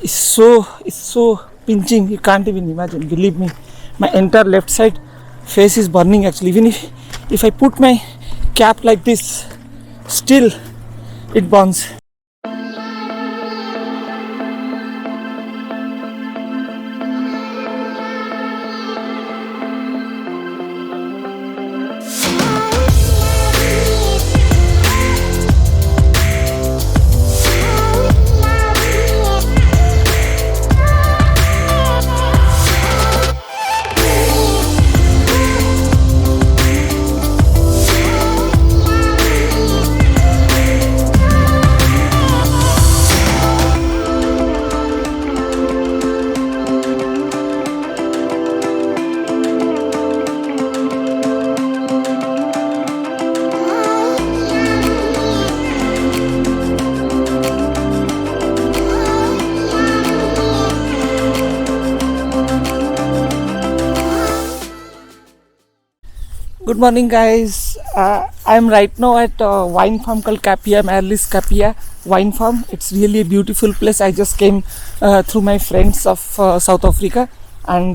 is so pinching. You can't even imagine. Believe me, my entire left side face is burning actually. Even if I put my cap like this, still it burns. Good morning, guys. I'm right now at a wine farm called Capia, Marlis Capia wine farm. It's really a beautiful place. I just came through my friends of South Africa, and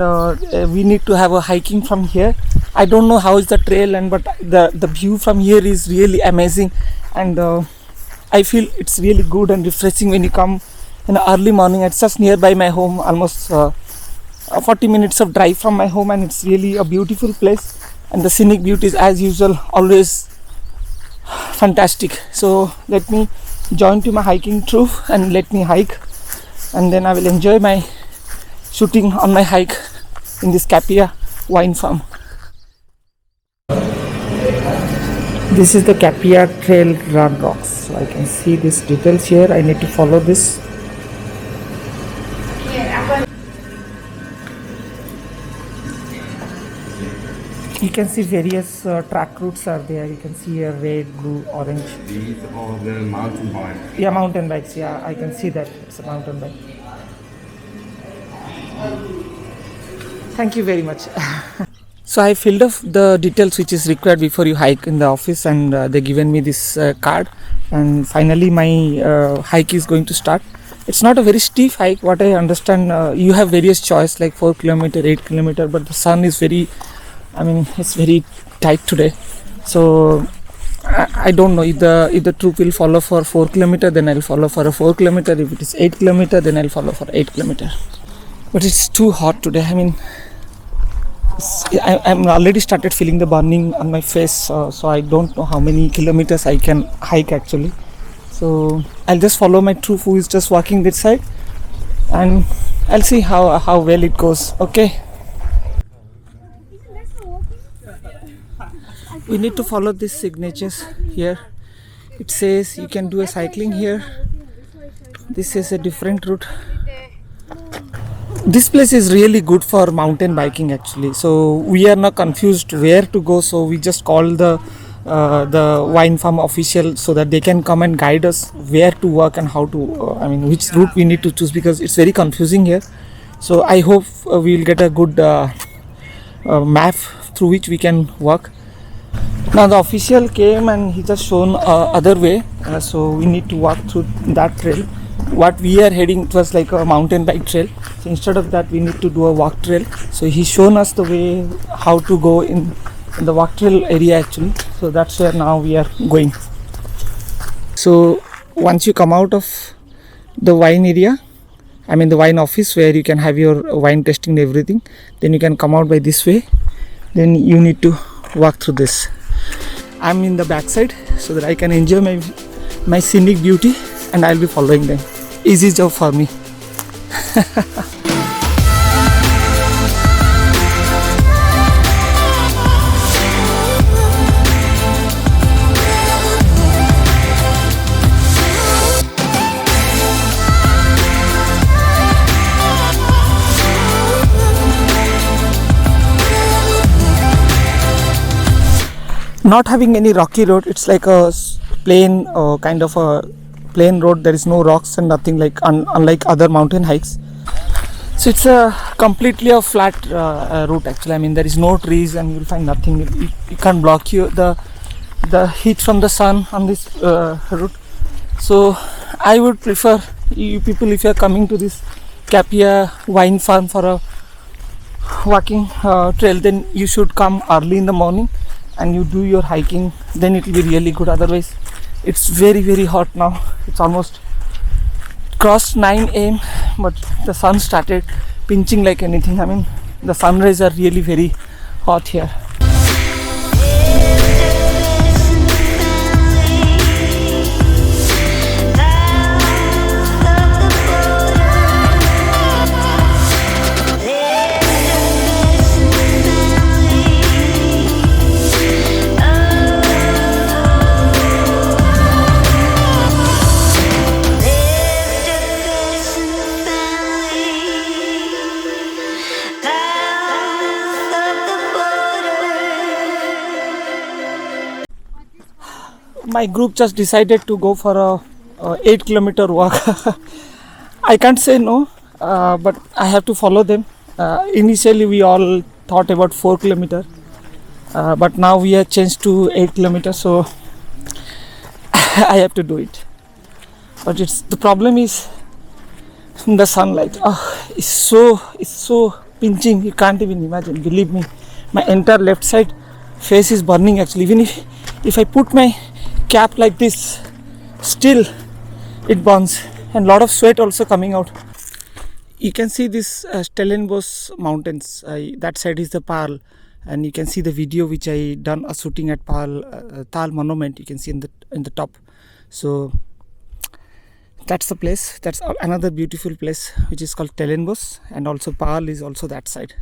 we need to have a hiking from here. I don't know how is the trail, but the view from here is really amazing, and I feel it's really good and refreshing when you come in the early morning. It's just nearby my home, almost 40 minutes of drive from my home, and it's really a beautiful place. And the scenic beauty is, as usual, always fantastic. So let me join to my hiking troop and let me hike, and then I will enjoy my shooting on my hike in this Capia wine farm. This is the Capia Trail Run Rocks. So I can see these details here. I need to follow this. You can see various track routes are there. You can see a red, blue, orange. These are the mountain bikes. Yeah, mountain bikes. Yeah, I can see that. It's a mountain bike. Thank you very much. So I filled up the details which is required before you hike in the office, and they given me this card. And finally my hike is going to start. It's not a very steep hike. What I understand, you have various choice like 4 kilometer, 8 kilometer, but the sun is it's very tight today, so I don't know if the troop will follow for 4 kilometer, then I'll follow for a 4 kilometer. If it is 8 kilometer, then I'll follow for 8 kilometer. But it's too hot today. I'm already started feeling the burning on my face, so I don't know how many kilometers I can hike actually. So I'll just follow my troop who is just walking this side, and I'll see how well it goes. Okay. We need to follow these signatures here. It says you can do a cycling here. This is a different route. This place is really good for mountain biking actually. So we are not confused where to go. So we just call the wine farm official so that they can come and guide us where to walk and how to, which route we need to choose, because it's very confusing here. So I hope we will get a good map through which we can walk. Now the official came and he just shown other way, so we need to walk through that trail. What we are heading, it was like a mountain bike trail, so instead of that we need to do a walk trail. So he shown us the way how to go in the walk trail area actually. So that's where now we are going. So once you come out of the wine area, the wine office where you can have your wine tasting and everything, then you can come out by this way. Then you need to walk through this. I'm in the backside so that I can enjoy my scenic beauty, and I'll be following them. Easy job for me. Not having any rocky road, it's like a plain kind of a plain road. There is no rocks and nothing, like unlike other mountain hikes. So it's a completely a flat route actually. There is no trees and you'll find nothing. You can't block you the heat from the sun on this route. So I would prefer You people, if you are coming to this Capia wine farm for a walking trail, then you should come early in the morning and you do your hiking. Then it will be really good. Otherwise, it's very hot now. It's almost crossed 9 a.m. but the sun started pinching like anything. I mean, the sun rays are really very hot here. My group just decided to go for a 8-kilometer walk. I can't say no, but I have to follow them. Initially we all thought about 4 kilometer, but now we have changed to 8 kilometers, so I have to do it. But the problem is the sunlight. It's so pinching, you can't even imagine. Believe me, my entire left side face is burning actually. Even if I put my cap like this, still it burns, and lot of sweat also coming out. You can see this Stellenbosch mountains. That side is the Paarl, and you can see the video which I done a shooting at Paarl Taal Monument. You can see in the top. So that's the place. That's another beautiful place which is called Stellenbosch, and also Paarl is also that side.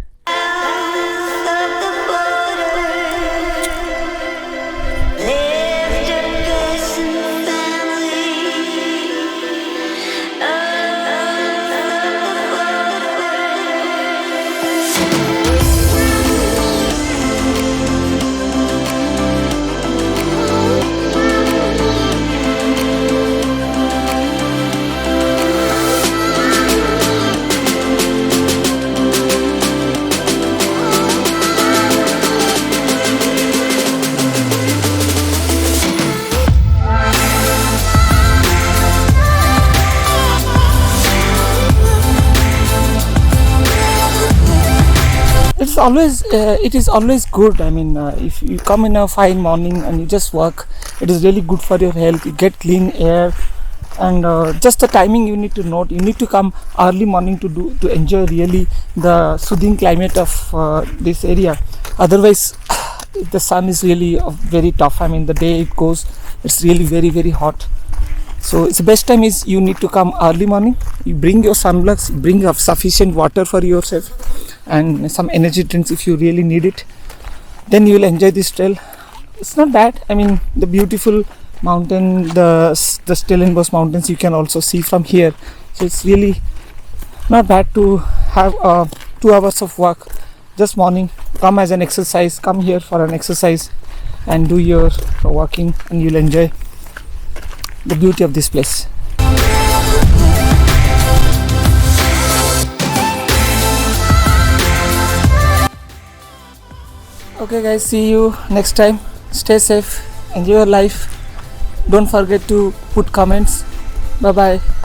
It is always good. I mean, if you come in a fine morning and you just walk, it is really good for your health. You get clean air, and just the timing you need to note. You need to come early morning to enjoy really the soothing climate of this area. Otherwise, the sun is really very tough. I mean, the day it goes, it's really very hot. So it's the best time is you need to come early morning. You bring your sunblocks, bring up sufficient water for yourself, and some energy drinks if you really need it. Then you will enjoy this trail. It's not bad. I mean, the beautiful mountain, the Stellenbosch mountains you can also see from here. So it's really not bad to have 2 hours of walk just morning. Come as an exercise. Come here for an exercise and do your walking, and you'll enjoy the beauty of this place. Okay guys, see you next time. Stay safe, enjoy your life. Don't forget to put comments. Bye bye.